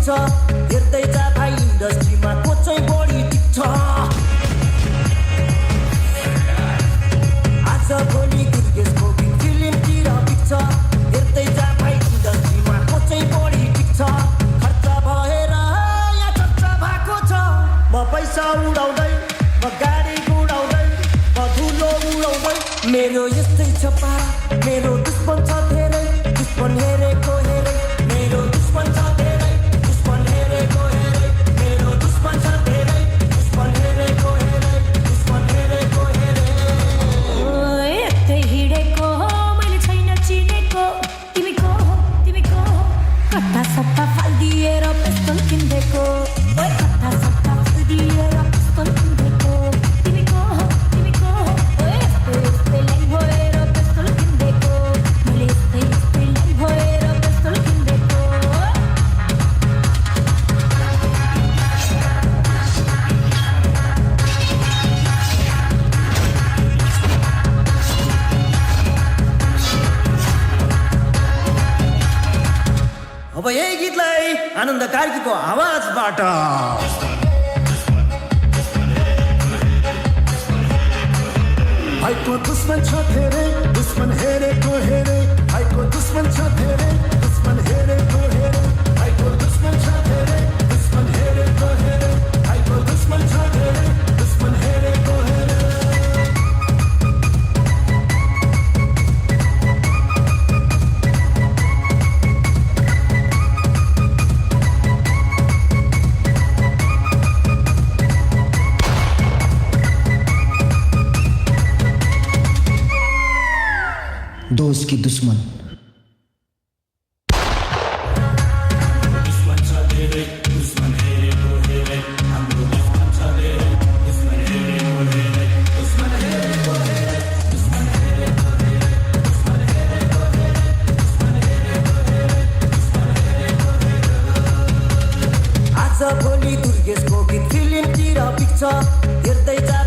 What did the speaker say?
टिक्छ हेर्दै जा भाइ इन्डस्ट्रीमा को चाहिँ बढी टिक्छ आज भोलि दुर्गेशको फिल्मतिर बिक्छ हेर्दै जा भाइ इन्डस्ट्रीमा को चाहिँ बढी टिक्छ खर्च भएर यहाँ चर्चा भएको छ म पैसा उडाउँदै म गाडी गुडाउँदै म धुलो उडाउँदै मेरो यस्तै छ पारा मेरो दुश्मन छ धेरै दुश्मन हेरेको हेरै मेरो दुश्मन छ धेरै दुश्मन हेरेको हेरै मेरो दुश्मन छ धेरै दुश्मन हेरेको हेरै दुश्मन हेरेको हेरै यतै हिँडेको मैले छैन चिनेको तिमी को हो कता सट्टा फालिदिएर पिस्तोल किन्देको कता सट्टा फालिदिएर पिस्तोल किन्देको तिमी को हो यस्तै लै भएर पिस्तोल किन्देको मैले यस्तै लै भएर पिस्तोल किन्देको अब यही गीतलाई आनन्द कार्कीको आवाजबाट भाइको दुश्मन छ धेरै दुश्मन हेरेको हेरै भाइको दुश्मन छ धेरै दुश्मन हेरेको हेरै भाइको दुश्मन छ धेरै दुश्मन हेरेको हेरै भाइको दुश्मन छ धेरै दुश्मन हेरेको हेरै दोस्त की दुश्मन आज भोलि दुर्गेशको गीत फिल्मतिर बिक्छ हेर्दै जा